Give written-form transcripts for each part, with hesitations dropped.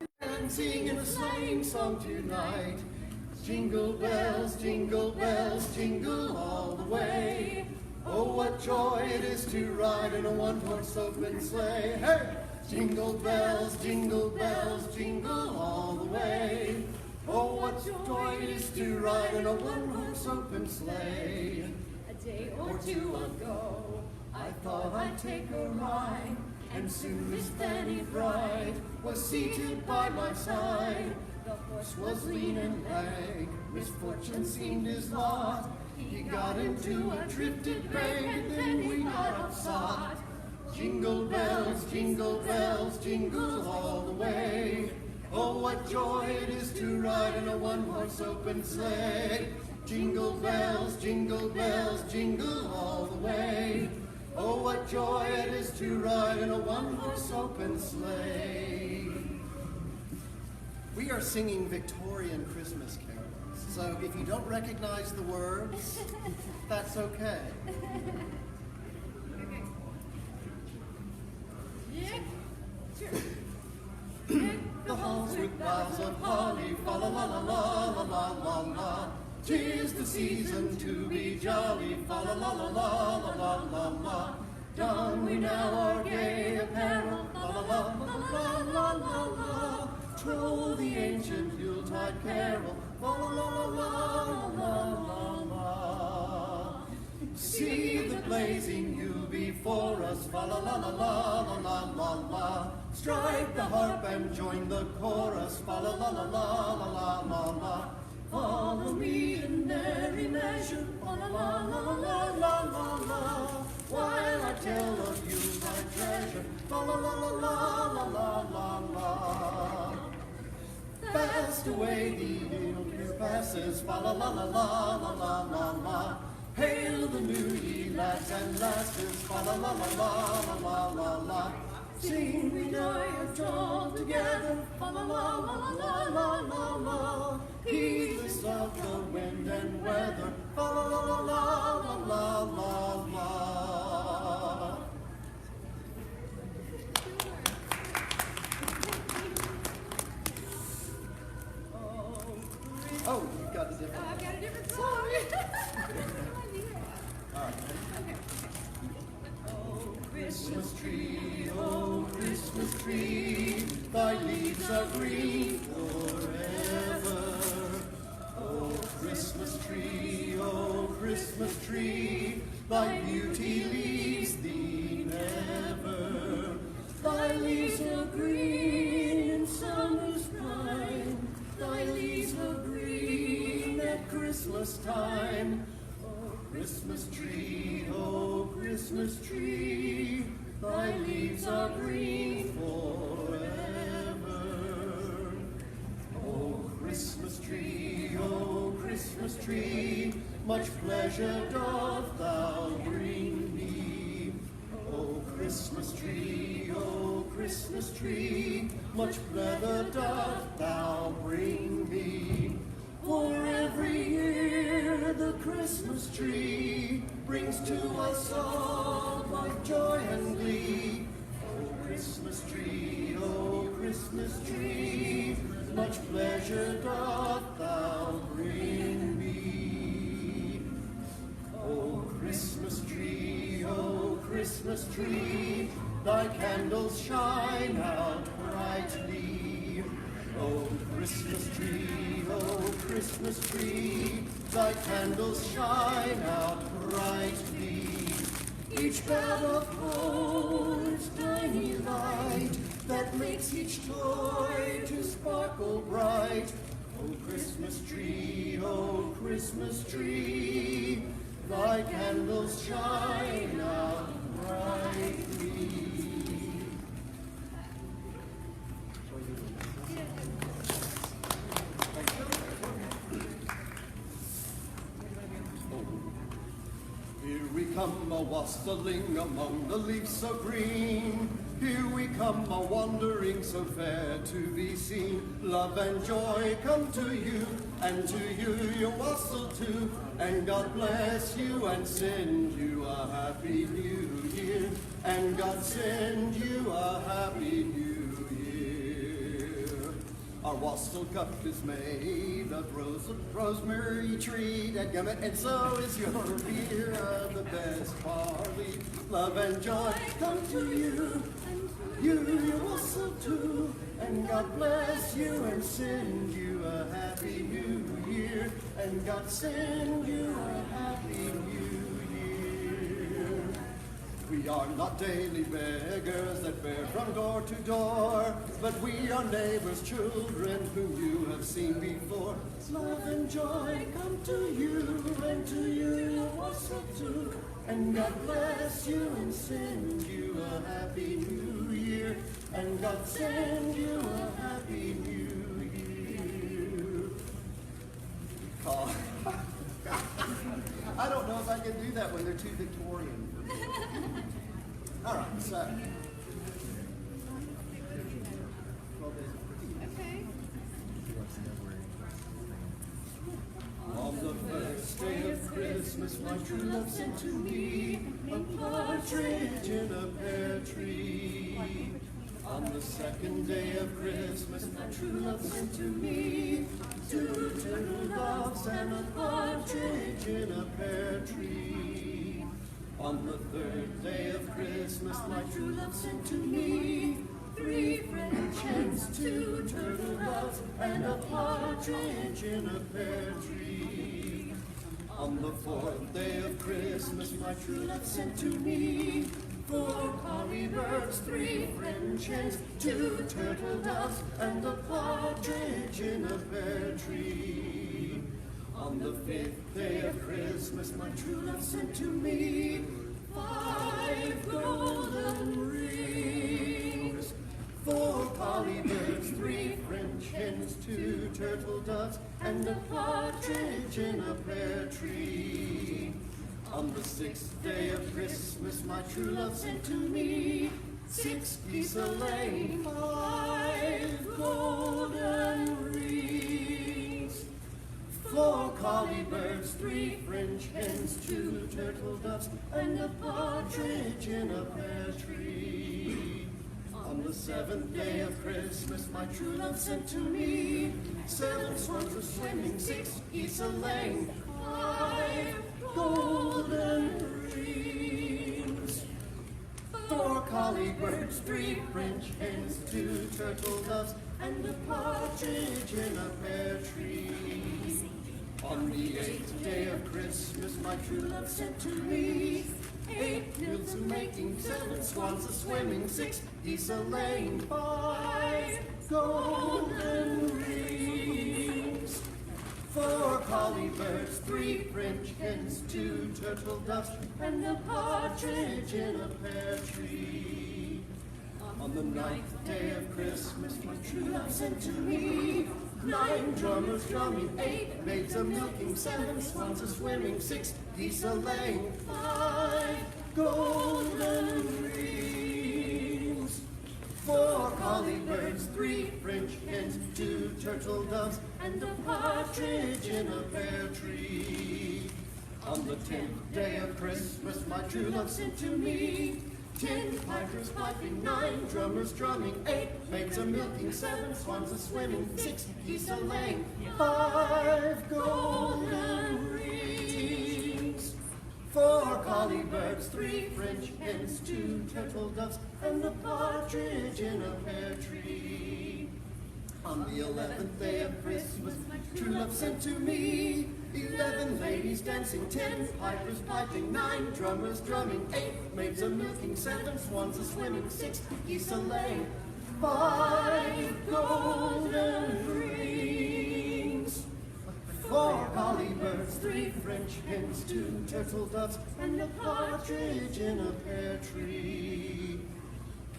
and sing a sleighing song tonight. Jingle bells, jingle all the way. Oh, what joy it is to ride in a one-horse open sleigh. Hey! Jingle bells, jingle all the way. Oh, what joy it is to ride in a one-horse open sleigh. A day or two ago, I thought I'd take a ride, and soon Miss Fanny Bride was seated by my side. The horse was lean and lank, Misfortune seemed his lot. He got into a drifted bank, and then we got upsot. Jingle bells, jingle all the way. Oh, what joy it is to ride in a one-horse open sleigh. Jingle bells, jingle all the way. Oh, what joy it is to ride in a one-horse open sleigh. We are singing Victorian Christmas carols, so if you don't recognize the words, that's okay. Yeah, sure. The halls with boughs of holly, fa la la la la la la la. 'Tis the season to be jolly, fa la la la la la la la. Don we now our gay apparel, la la la la la la la. Troll the ancient Yuletide carol, la la la la la la la. See the blazing Yule before us, fa la la la la la la la. Strike the harp and join the chorus, fa la la la la la la la. Follow me in merry measure, la la la la la la la. While I tell of Yuletide treasure, la la la la la la la la. Fast away the year passes, fa la la la la la la la. Hail the new ye lads and lasses, fa la la la la la la la. Sing we joyous all together, fa la la la la la la la. Heedless of the wind and weather, fa la la la la la la la. Oh, you've got a different one. I've got a different song. All right. Okay. Oh, Christmas tree, thy leaves are green forever. Oh, Christmas tree, thy beauty leaves thee never. Thy leaves are green in summer's prime, thy leaves are green at Christmas time. Oh, Christmas tree, thy leaves are green forever. Oh, Christmas tree, much pleasure doth thou bring me. Oh, Christmas tree, much pleasure doth thou bring me. For every year the Christmas tree brings to us all much joy and glee. Oh, Christmas tree, much pleasure doth thou bring me. Oh, Christmas tree, thy candles shine out brightly. Oh, Christmas tree, thy candles shine out brightly. Each bell of gold is tiny light that makes each toy to sparkle bright. Oh, Christmas tree, thy candles shine out brightly. Here we come a-wassailing among the leaves so green. Here we come a-wandering so fair to be seen. Love and joy come to you, and to you you wassail too. And God bless you and send you a happy new year. And God send you a happy new year. Our wassail cup is made of rosemary tree, dadgummit, and so is your beer of the best barley. Love and joy come to you, your wassail too, and God bless you and send you a happy new year, and God send you a happy new year. We are not daily beggars that bear from door to door, but we are neighbors' children whom you have seen before. Love and joy come to you, and to you also too, and God bless you and send you a happy new year, and God send you a happy new year. Oh. I don't know if I can do that when they're too Victorian. All right, so. Okay. On the first day of Christmas, my true love sent to me a partridge in a pear tree. On the second day of Christmas, my true love sent to me 2 turtle doves and a partridge in a pear tree. On the third day of Christmas, my true love sent to me 3 French hens, 2 turtle doves, and a partridge in a pear tree. On the fourth day of Christmas, my true love sent to me 4 collie birds, 3 French hens, 2 turtle doves, and a partridge in a pear tree. On the 5th day of Christmas, my true love sent to me 5 golden rings, 4 collie birds, 3 French hens, 2 turtle doves, and a partridge in a pear tree. On the 6th day of Christmas, my true love sent to me 6 geese a-laying, 5 golden rings, 4 collie birds, 3 French hens, 2 turtle doves, and a partridge in a pear tree. On the 7th day of Christmas, my true love sent to me 7 swans a-swimming, 6 geese a-laying, 5 golden rings, 4 collie birds, 3 French hens, 2 turtle doves, and a partridge in a pear tree. On the 8th day of Christmas, my true love sent to me 8 nymphs a-making, 7 swans a-swimming, 6 geese a-laying, 5 golden rings, 4 collie birds, 3 French hens, 2 turtle doves, and a partridge in a pear tree. On the 9th day of Christmas, my true love sent to me 9 drummers drumming, 8 maids a-milking, 7 swans a-swimming, 6 geese a-laying, 5 golden rings, 4 collie birds, 3 French hens, 2 turtle doves, and a partridge in a pear tree. On the 10th day of Christmas, my true love sent to me 10 pipers piping, 9 drummers drumming, 8 maids a-milking, 7 swans a-swimming, 6 geese a-laying, 5 golden rings, 4 collie birds, 3 French hens, 2 turtle doves, and a partridge in a pear tree. On the 11th day of Christmas, my true love sent to me 11 ladies dancing, 10 pipers piping, 9 drummers drumming, 8 maids a-milking, 7 swans a-swimming, 6 geese a-laying, 5 golden rings, 4 collie birds, 3 French hens, 2 turtle doves, and a partridge in a pear tree.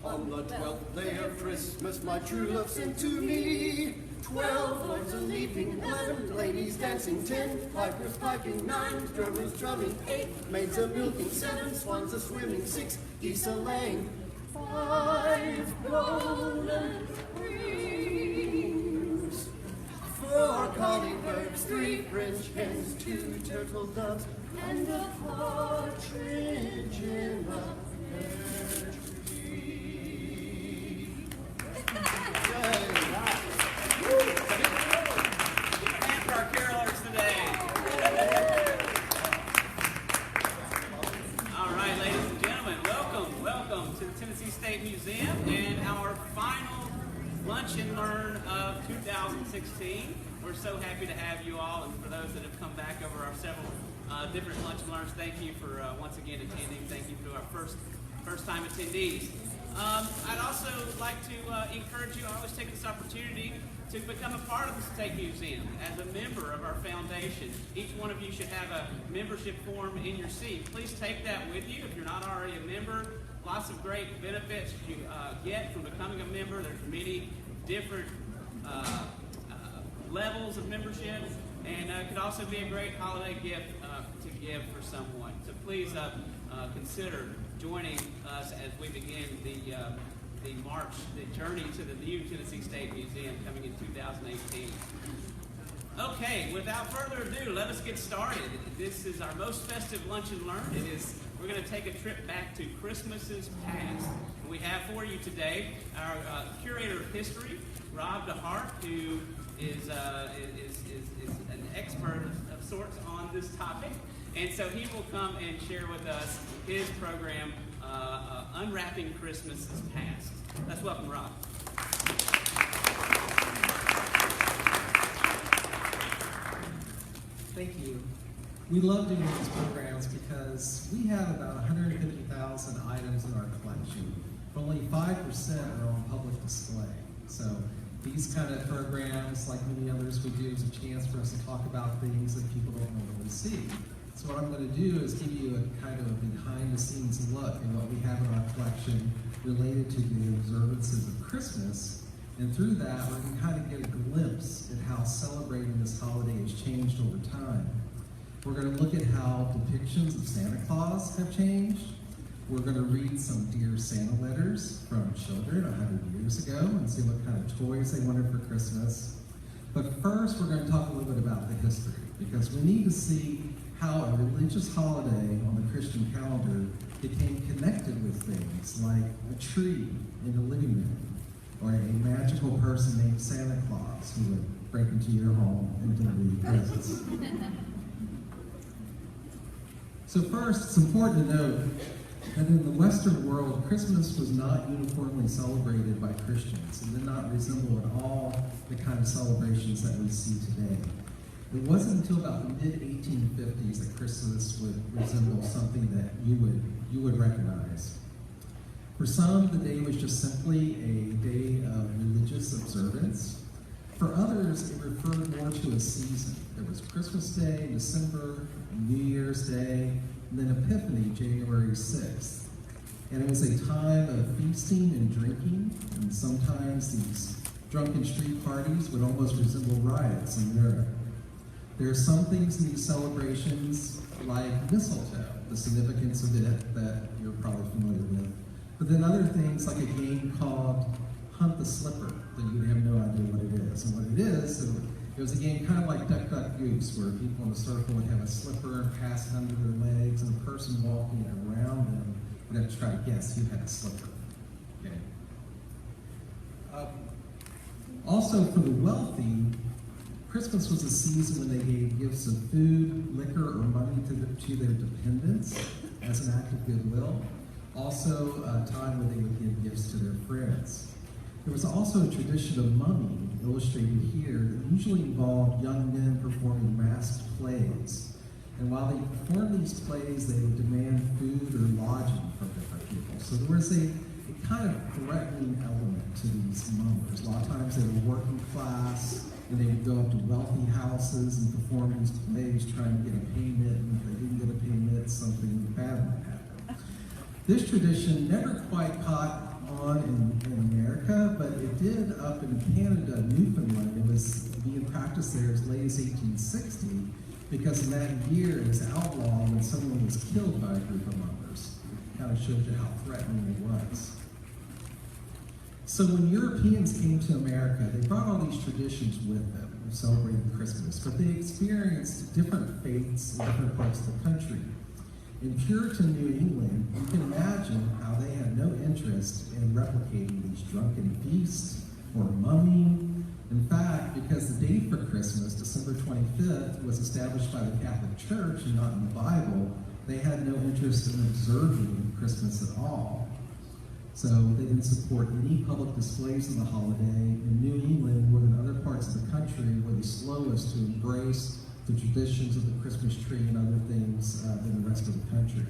On the 12th day of Christmas, my true love sent to me 12 lords a-leaping, 11 ladies dancing, 10 pipers piping, 9 drummers drumming, 8 maids a-milking, 7 swans a-swimming, 6 geese a-laying, 5 golden rings, 4 collie birds, 3 French hens, 2 turtle doves, and a partridge in a pear tree. Yay. Lunch and Learn of 2016. We're so happy to have you all, and for those that have come back over our several different Lunch and Learns, thank you for once again attending. Thank you to our first-time attendees. I'd also like to encourage you, I always take this opportunity to become a part of the State Museum as a member of our foundation. Each one of you should have a membership form in your seat. Please take that with you if you're not already a member. Lots of great benefits you get from becoming a member. There's many different levels of membership, and it could also be a great holiday gift to give for someone. So please consider joining us as we begin the march, the journey to the new Tennessee State Museum coming in 2018. Okay, without further ado, let us get started. This is our most festive Lunch and Learn. We're going to take a trip back to Christmases Past. We have for you today our Curator of History, Rob DeHart, who is an expert of sorts on this topic. And so he will come and share with us his program, Unwrapping Christmases Past. Let's welcome Rob. Thank you. We love doing these programs because we have about 150,000 items in our collection. But only 5% are on public display. So these kind of programs, like many others we do, is a chance for us to talk about things that people don't normally see. So what I'm going to do is give you a kind of a behind-the-scenes look at what we have in our collection related to the observances of Christmas. And through that, we can kind of get a glimpse at how celebrating this holiday has changed over time. We're going to look at how depictions of Santa Claus have changed. We're going to read some Dear Santa letters from children 100 years ago and see what kind of toys they wanted for Christmas. But first, we're going to talk a little bit about the history, because we need to see how a religious holiday on the Christian calendar became connected with things like a tree in the living room, or a magical person named Santa Claus who would break into your home and deliver you presents. So first, it's important to note that in the Western world, Christmas was not uniformly celebrated by Christians and did not resemble at all the kind of celebrations that we see today. It wasn't until about the mid-1850s that Christmas would resemble something that you would recognize. For some, the day was just simply a day of religious observance. For others, it referred more to a season. There was Christmas Day in December, New Year's Day, and then Epiphany, January 6th. And it was a time of feasting and drinking, and sometimes these drunken street parties would almost resemble riots in Europe. There are some things in these celebrations, like mistletoe, the significance of it that you're probably familiar with. But then other things like a game called Hunt the Slipper, that you would have no idea what it is. And what it is, it was a game kind of like Duck, Duck, Goose, where people in a circle would have a slipper and pass it under their legs, and the person walking around them would have to try to guess who had a slipper. Okay. Also, for the wealthy, Christmas was a season when they gave gifts of food, liquor, or money to their dependents as an act of goodwill. Also, a time when they would give gifts to their friends. There was also a tradition of mumming, illustrated here, that usually involved young men performing masked plays. And while they performed these plays, they would demand food or lodging from different people. So there was a kind of threatening element to these mummers. A lot of times they were working class, and they would go up to wealthy houses and perform these plays trying to get a payment, and if they didn't get a payment, something bad might happen. This tradition never quite caught on in America, but it did up in Canada, Newfoundland. It was being practiced there as late as 1860, because in that year it was outlawed when someone was killed by a group of mummers. It kind of shows you how threatening it was. So when Europeans came to America, they brought all these traditions with them of celebrating Christmas, but they experienced different faiths in different parts of the country. In Puritan New England, you can imagine how they had no interest in replicating these drunken feasts or mumming. In fact, because the date for Christmas, December 25th, was established by the Catholic Church and not in the Bible, they had no interest in observing Christmas at all. So they didn't support any public displays of the holiday. In New England, more than other parts of the country, were the slowest to embrace the traditions of the Christmas tree and other things than the rest of the country.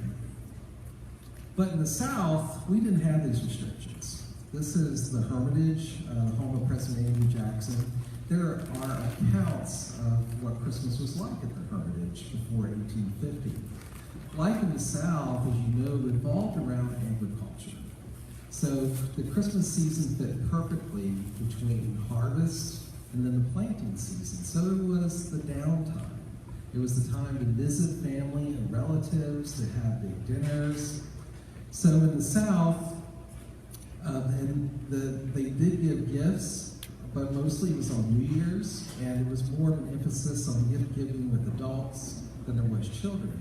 But in the South, we didn't have these restrictions. This is the Hermitage, home of President Andrew Jackson. There are accounts of what Christmas was like at the Hermitage before 1850. Life in the South, as you know, revolved around agriculture. So the Christmas season fit perfectly between harvest and then the planting season. So it was the downtime. It was the time to visit family and relatives, to have big dinners. So in the South, they did give gifts, but mostly it was on New Year's, and it was more of an emphasis on gift giving with adults than there was children.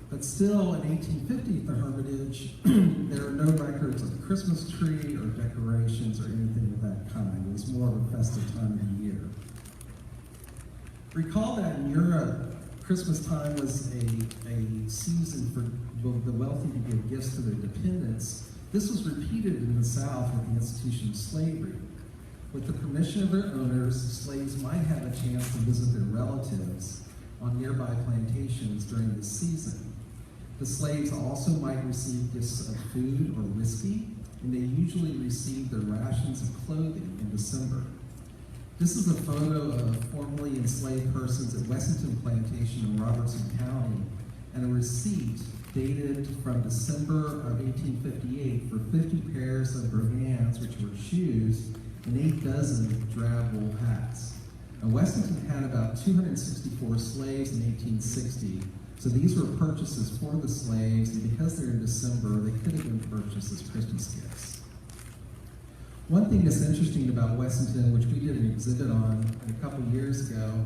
But still, in 1850 at the Hermitage, there are no records of a Christmas tree or decorations or anything of that kind. It was more of a festive time of the year. Recall that in Europe, Christmas time was a season for the wealthy to give gifts to their dependents. This was repeated in the South with the institution of slavery. With the permission of their owners, slaves might have a chance to visit their relatives on nearby plantations during this season. The slaves also might receive gifts of food or whiskey, and they usually received their rations of clothing in December. This is a photo of formerly enslaved persons at Wessington Plantation in Robertson County, and a receipt dated from December of 1858 for 50 pairs of brogans, which were shoes, and 8 dozen drab wool hats. Now, Wessington had about 264 slaves in 1860, so these were purchases for the slaves, and because they're in December, they could have been purchased as Christmas gifts. One thing that's interesting about Wessington, which we did an exhibit on a couple years ago,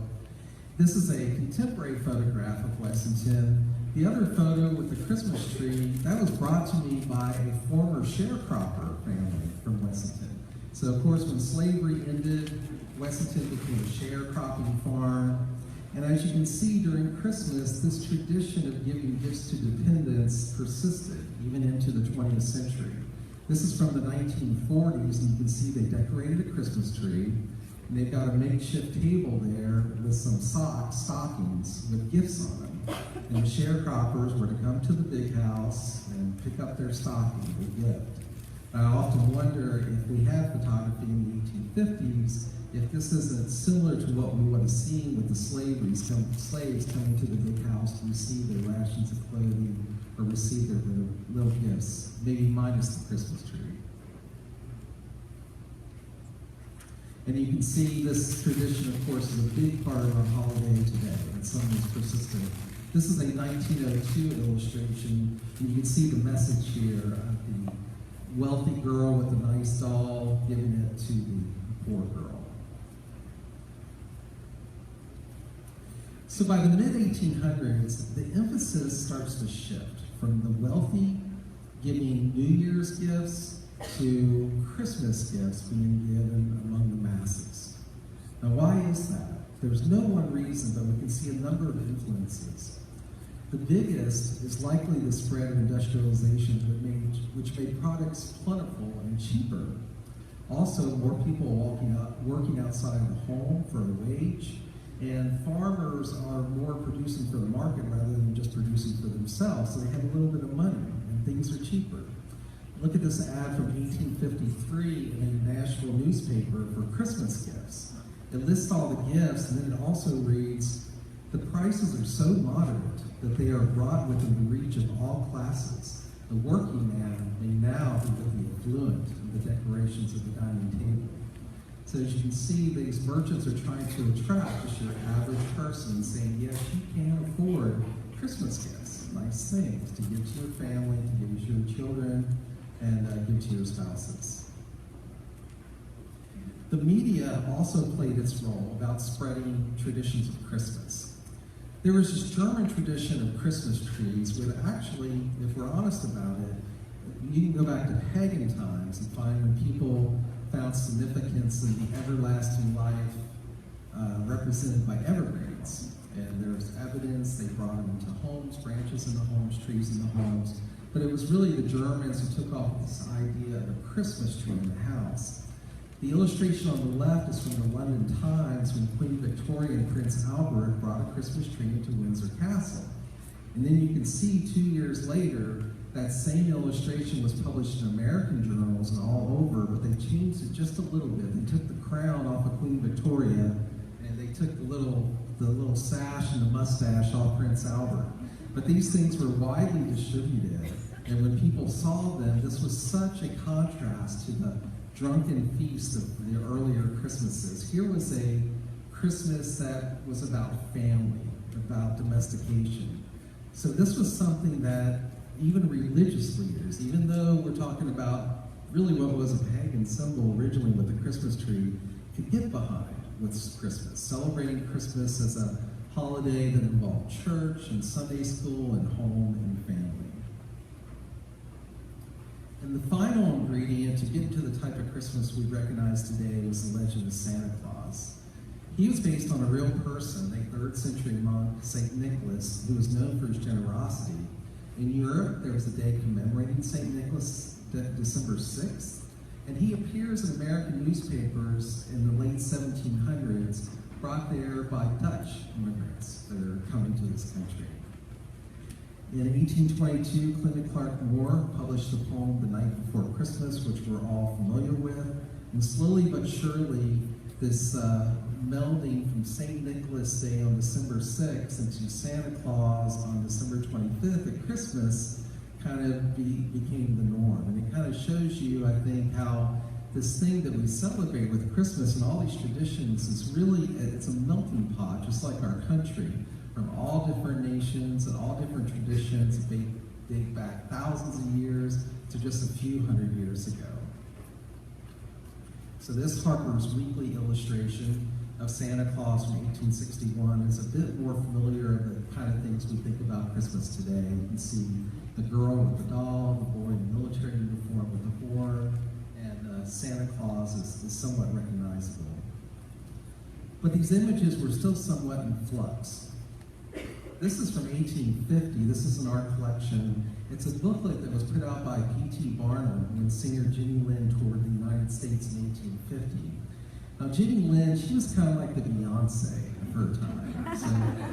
this is a contemporary photograph of Wessington. The other photo with the Christmas tree, that was brought to me by a former sharecropper family from Wessington. So of course, when slavery ended, Wessington became a sharecropping farm. And as you can see, during Christmas, this tradition of giving gifts to dependents persisted even into the 20th century. This is from the 1940s, and you can see they decorated a Christmas tree, and they've got a makeshift table there with some stockings with gifts on them. And the sharecroppers were to come to the big house and pick up their stocking, their gift. I often wonder if we had photography in the 1850s, if this isn't similar to what we would have seen with the slaves coming to the big house to receive their rations of clothing or receive their little gifts, maybe minus the Christmas tree. And you can see this tradition, of course, is a big part of our holiday today, and something that's persistent. This is a 1902 illustration, and you can see the message here of the wealthy girl with the nice doll giving it to the poor girl. So by the mid-1800s, the emphasis starts to shift from the wealthy giving New Year's gifts to Christmas gifts being given among the masses. Now, why is that? There's no one reason, but we can see a number of influences. The biggest is likely the spread of industrialization, which made products plentiful and cheaper. Also, more people working outside the home for a wage, and farmers are more producing for the market rather than just producing for themselves, so they have a little bit of money, and things are cheaper. Look at this ad from 1853 in a Nashville newspaper for Christmas gifts. It lists all the gifts, and then it also reads, the prices are so moderate that they are brought within the reach of all classes. The working man may now be with the affluent in the decorations of the dining table. So as you can see, these merchants are trying to attract just your average person, saying, yes, you can afford Christmas gifts, nice things to give to your family, to give to your children, and give to your spouses. The media also played its role about spreading traditions of Christmas. There was this German tradition of Christmas trees where actually, if we're honest about it, you can go back to pagan times and find when people found significance in the everlasting life represented by evergreens. And there's evidence they brought them into homes, branches in the homes, trees in the homes, but it was really the Germans who took off this idea of a Christmas tree in the house. The illustration on the left is from the London Times when Queen Victoria and Prince Albert brought a Christmas tree into Windsor Castle. And then you can see 2 years later, that same illustration was published in American journals and all over, but they changed it just a little bit. They took the crown off of Queen Victoria, and they took the little sash and the mustache off Prince Albert. But these things were widely distributed, and when people saw them, this was such a contrast to the drunken feast of the earlier Christmases. Here was a Christmas that was about family, about domestication. So this was something that even religious leaders, even though we're talking about really what was a pagan symbol originally with the Christmas tree, could get behind with Christmas, celebrating Christmas as a holiday that involved church and Sunday school and home and family. And the final ingredient to get into the type of Christmas we recognize today was the legend of Santa Claus. He was based on a real person, a 3rd century monk, St. Nicholas, who was known for his generosity. In Europe, there was a day commemorating St. Nicholas, December 6th, and he appears in American newspapers in the late 1700s, brought there by Dutch immigrants that are coming to this country. In 1822, Clement Clark Moore published the poem The Night Before Christmas, which we're all familiar with, and slowly but surely, this melding from St. Nicholas Day on December 6th into Santa Claus on December 25th at Christmas kind of became the norm. And it kind of shows you, I think, how this thing that we celebrate with Christmas and all these traditions is really, it's a melting pot, just like our country, from all different nations and all different traditions that date back thousands of years to just a few hundred years ago. So this Harper's Weekly illustration of Santa Claus from 1861 is a bit more familiar of the kind of things we think about Christmas today. You can see the girl with the doll, the boy in the military uniform with the horn, and Santa Claus is somewhat recognizable. But these images were still somewhat in flux. This is from 1850. This is an art collection. It's a booklet that was put out by P.T. Barnum when singer Jenny Lind toured the United States in 1850. Now, Jenny Lind, she was kind of like the Beyonce of her time. So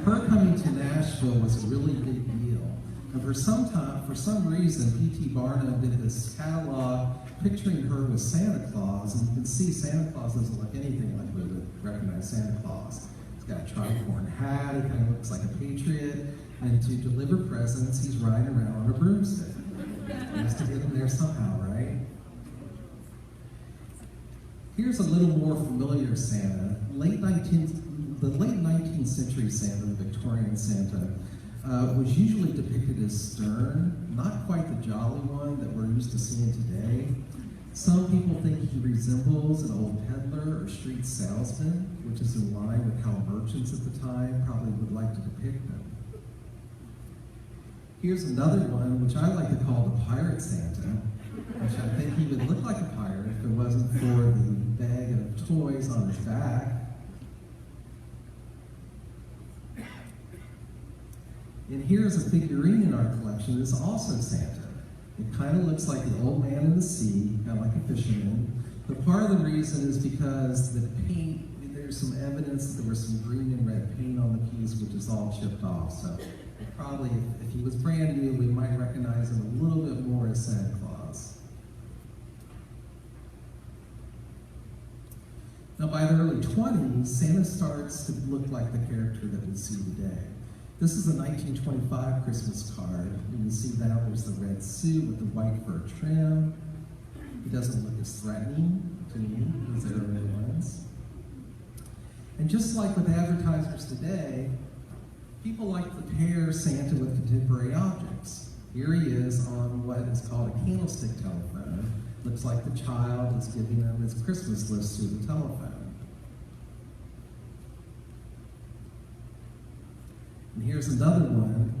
her coming to Nashville was a really big deal. And for some reason, P.T. Barnum did this catalog picturing her with Santa Claus, and you can see Santa Claus doesn't look anything like we would recognize Santa Claus. He's got a tricorn hat, he kind of looks like a patriot, and to deliver presents, he's riding around on a broomstick. He has to get him there somehow, right? Here's a little more familiar Santa. The late 19th century Santa, the Victorian Santa, was usually depicted as stern, not quite the jolly one that we're used to seeing today. Some people think he resembles an old peddler or street salesman, which is in line with how merchants at the time probably would like to depict him. Here's another one, which I like to call the Pirate Santa, which I think he would look like a pirate if it wasn't for the bag of toys on his back. And here's a figurine in our collection. It's also Santa. It kind of looks like the old man in the sea, kind of like a fisherman. But part of the reason is because the paint, there's some evidence that there was some green and red paint on the piece, which is all chipped off. So probably, if he was brand new, we might recognize him a little bit more as Santa Claus. Now, by the early 20s, Santa starts to look like the character that we see today. This is a 1925 Christmas card. You can see now there's the red suit with the white fur trim. He doesn't look as threatening to me as the early ones. And just like with advertisers today, people like to pair Santa with contemporary objects. Here he is on what is called a candlestick telephone. Looks like the child is giving them his Christmas list through the telephone. And here's another one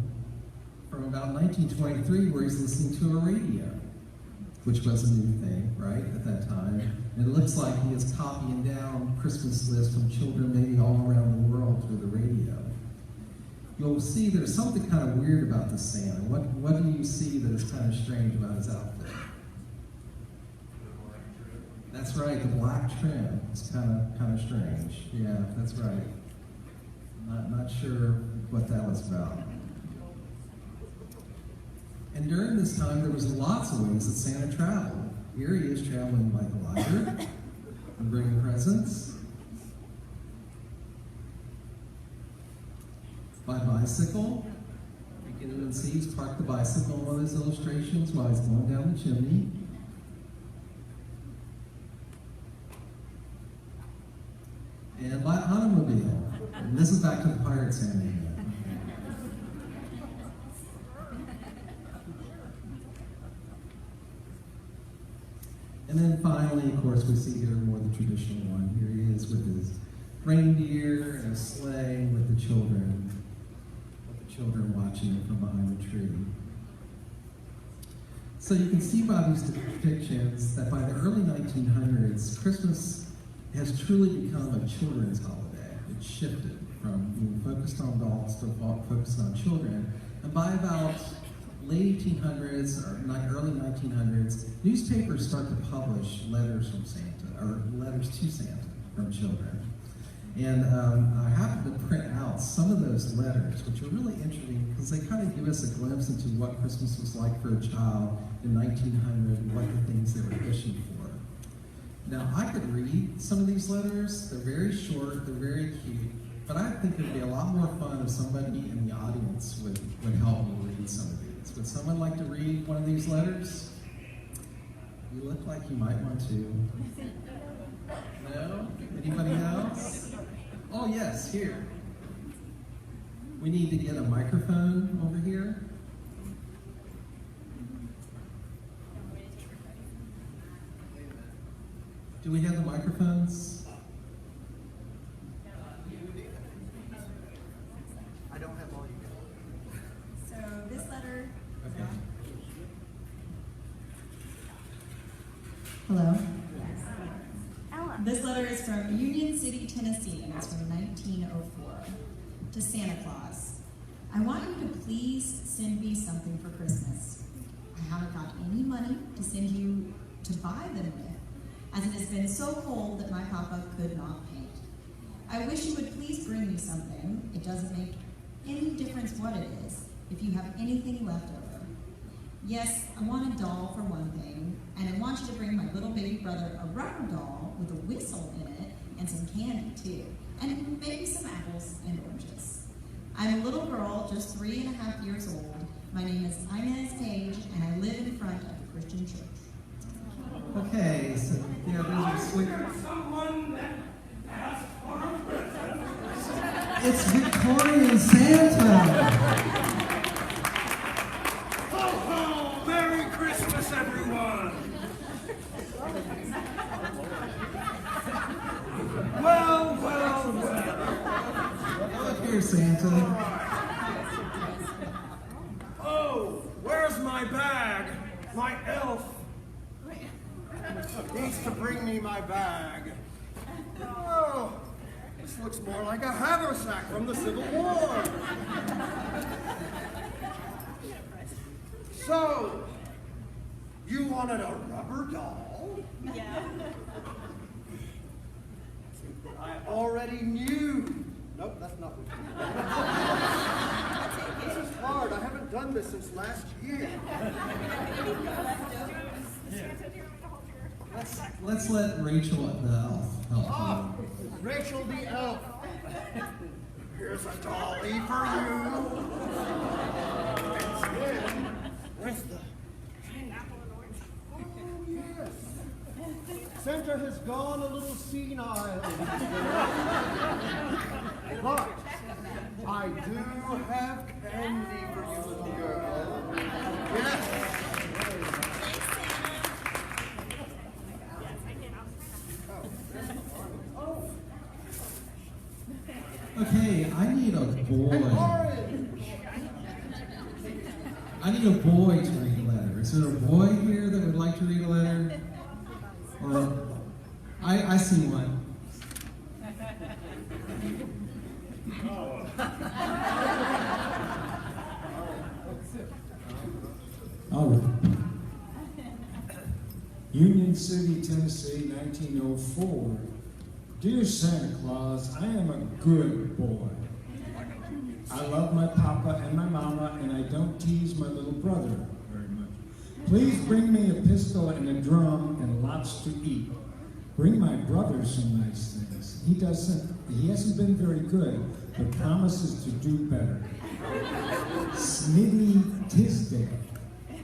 from about 1923 where he's listening to a radio, which was a new thing, right, at that time. And it looks like he is copying down Christmas lists from children maybe all around the world through the radio. you'll see there's something kind of weird about the Santa. What do you see that is kind of strange about his outfit? That's right, the black trim. It's kind of strange. Yeah, that's right. Not sure what that was about. And during this time, there was lots of ways that Santa traveled. Here he is traveling by glider and bringing presents, by bicycle. You can even see he's parked the bicycle in one of his illustrations while he's going down the chimney. And by automobile. And this is back to the pirate Santa again. And then finally, of course, we see here more the traditional one. Here he is with his reindeer and a sleigh with the children watching it from behind the tree. So you can see by these depictions that by the early 1900s, Christmas has truly become a children's holiday. It shifted from being focused on adults to focused on children. And by about late 1800s or early 1900s, newspapers start to publish letters from Santa, or letters to Santa from children. And I happened to print out some of those letters, which are really interesting because they kind of give us a glimpse into what Christmas was like for a child in 1900, what the things they were wishing for. Now, I could read some of these letters. They're very short, they're very cute, but I think it would be a lot more fun if somebody in the audience would help me read some of these. Would someone like to read one of these letters? You look like you might want to. No? Anybody else? Oh, yes, here. We need to get a microphone over here. Do we have the microphones? I don't have all you got. So this letter. Okay. Hello. This letter is from Union City, Tennessee, and it's from 1904. To Santa Claus. I want you to please send me something for Christmas. I haven't got any money to send you to buy them with, as it has been so cold that my papa could not paint. I wish you would please bring me something. It doesn't make any difference what it is, if you have anything left over. Yes, I want a doll for one thing, and I want you to bring my little baby brother a rubber doll with a whistle in it and some candy too, and maybe some apples and oranges. I'm a little girl, just 3.5 years old. My name is Inez Page, and I live in front of the Christian church. Okay, so yeah, those are sweet. Someone that asked for a present. It's Victorian Santa. Ho, ho! Merry Christmas, everyone! Well. Look here, Santa. Oh, where's my bag? My elf needs to bring me my bag. Oh, this looks more like a haversack from the Civil War. So, you wanted a rubber doll? Yeah. I already knew. Nope, that's not what you mean. This is hard. I haven't done this since last year. Let's let Rachel the elf help Ah, you. Rachel the elf. Here's a dolly for you. And then, where's the pineapple and orange? Oh, yes. Santa has gone a little senile. But I do have candy for you, little girl. Yes. Okay, I need a boy. Orange. I need a boy to read a letter. Is there a boy here that would like to read a letter? Or I see one. Union City, Tennessee, 1904. Dear Santa Claus, I am a good boy. I love my papa and my mama, and I don't tease my little brother very much. Please bring me a pistol and a drum and lots to eat. Bring my brother some nice things. He hasn't been very good, but promises to do better. Snitty Tisdale.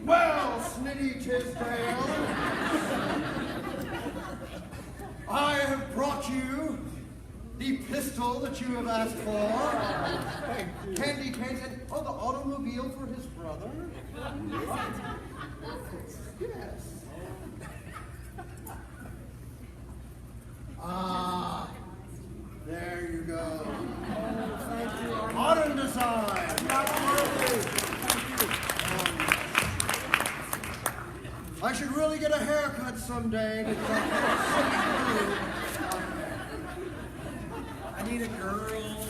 Well, Snitty Tisdale, I have brought you the pistol that you have asked for. Candy canes and, oh, the automobile for his brother. Yes. Ah, there you go. Modern design. I should really get a haircut someday. Because I need a girl.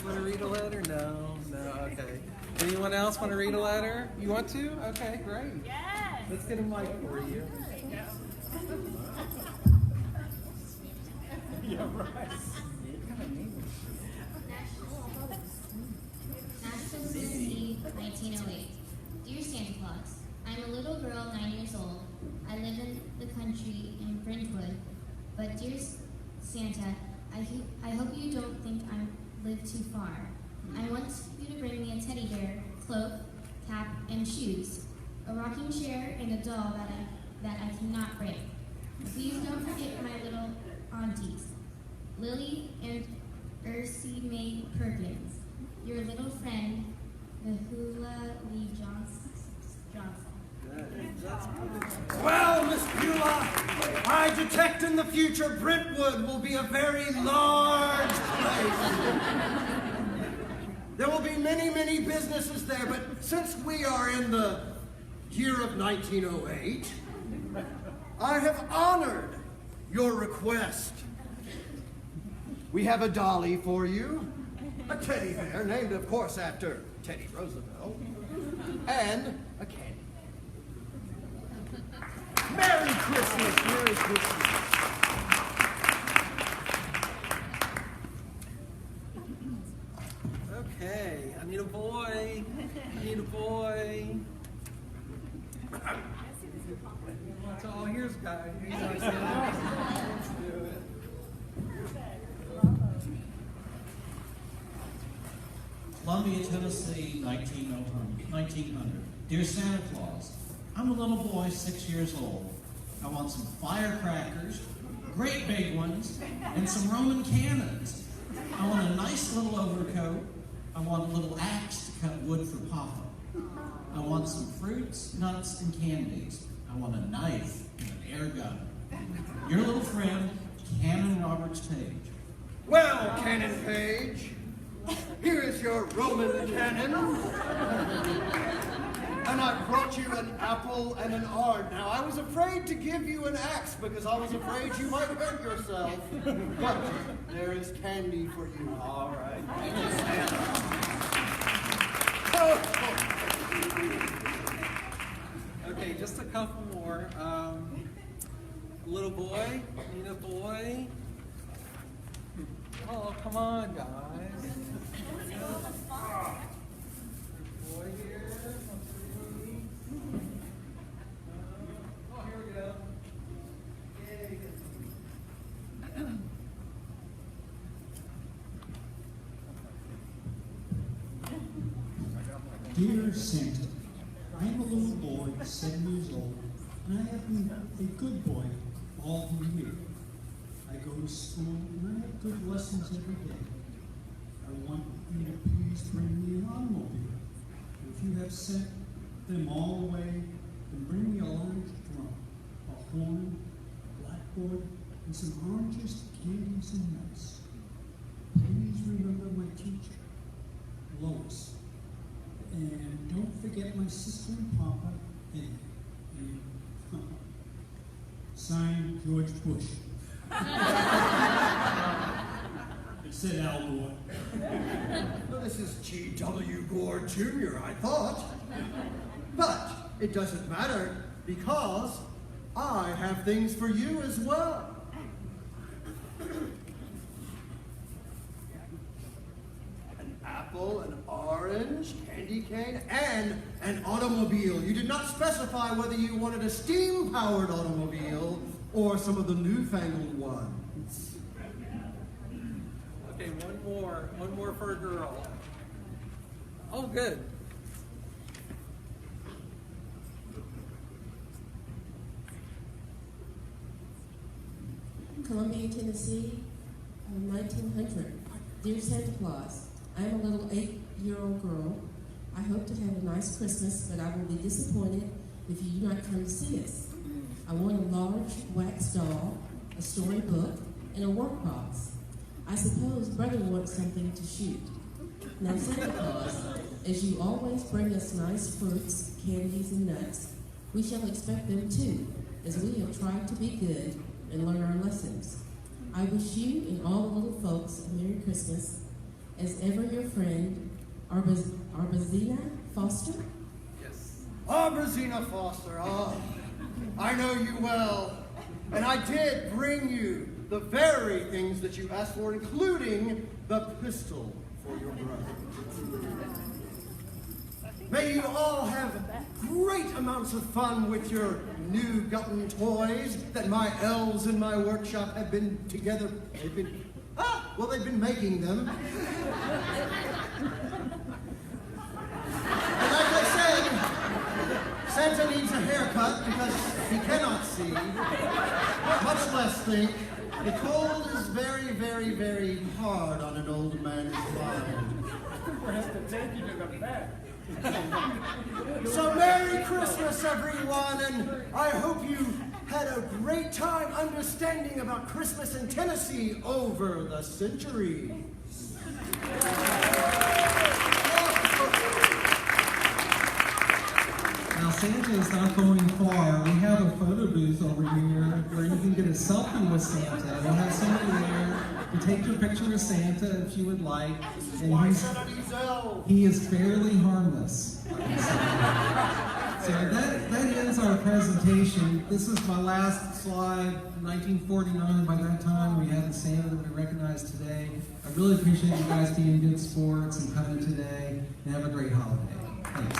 Want to read a letter? No, okay. Anyone else want to read a letter? You want to? Okay, great. Yes. Let's get a mic for you. Yeah, right. National Christmas Eve, 1908. Dear Santa Claus, I'm a little girl, 9 years old. I live in the country in Brentwood, but dear Santa, I hope you don't think I live too far. I want you to bring me a teddy bear, cloak, cap, and shoes, a rocking chair, and a doll that I cannot break. Please don't forget my little aunties, Lily and Ursie Mae Perkins, your little friend, Behula Lee Johnson. well, Miss Beulah, I detect in the future Brentwood will be a very large place. There will be many, many businesses there, but since we are in the year of 1908, I have honored your request. We have a dolly for you, a teddy bear, named, of course, after Teddy Roosevelt, and a candy. Merry Christmas, Merry Christmas. Okay, I need a boy. I need a boy. Oh, here's a guy. Let's do it. Columbia, Tennessee, 1900. Dear Santa Claus, I'm a little boy, 6 years old. I want some firecrackers, great big ones, and some Roman cannons. I want a nice little overcoat. I want a little axe to cut wood for Papa. I want some fruits, nuts, and candies. I want a knife and an air gun. Your little friend, Canon Roberts Page. Well, Cannon Page, here is your Roman cannon. And I brought you an apple and an ard. Now, I was afraid to give you an axe because I was afraid you might hurt yourself. But there is candy for you. All right. Okay, just a couple more. Little boy, need a boy. Oh, come on, guys. Boy here. Oh, here we go. Yay. Dear Santa, I am a little boy, 7 years old, and I have been a good boy all the year. I go to school and I have good lessons every day. I want you to please bring me an automobile. If you have sent them all away, then bring me a large drum, a horn, a blackboard, and some oranges, candies, and nuts. Please remember my teacher, Lois. And don't forget my sister and Papa, and signed, George Bush. It said Al Gore. Well, this is G.W. Gore Jr., I thought. But it doesn't matter because I have things for you as well. An apple, an orange, candy cane, and an automobile. You did not specify whether you wanted a steam-powered automobile or some of the newfangled ones. Okay, one more for a girl. Oh, good. Columbia, Tennessee, 1900. Dear Santa Claus, I am a little 8-year-old girl. I hope to have a nice Christmas, but I will be disappointed if you do not come to see us. I want a large wax doll, a storybook, and a work box. I suppose Brother wants something to shoot. Now, Santa Claus, as you always bring us nice fruits, candies, and nuts, we shall expect them too, as we have tried to be good and learn our lessons. I wish you and all the little folks a Merry Christmas. As ever, your friend, Arbazina Foster. Yes. Arbazina Foster, I know you well, and I did bring you the very things that you asked for, including the pistol for your brother. May you all have great amounts of fun with your new-gotten toys that my elves in my workshop have been together. They've been making them. And like I said, Santa needs a haircut because he cannot see, much less think. The cold is very, very, very hard on an old man's mind. We'll have to take you to the vet. So Merry Christmas, everyone, and I hope you had a great time understanding about Christmas in Tennessee over the centuries. Now, Santa is not going far. We have a photo booth over here where you can get a selfie with Santa. We'll have somebody there to take your picture with Santa if you would like. And he is fairly harmless. So that ends our presentation. This is my last slide, 1949. By that time, we had the Santa that we recognize today. I really appreciate you guys being good sports and coming today, and have a great holiday. Thanks.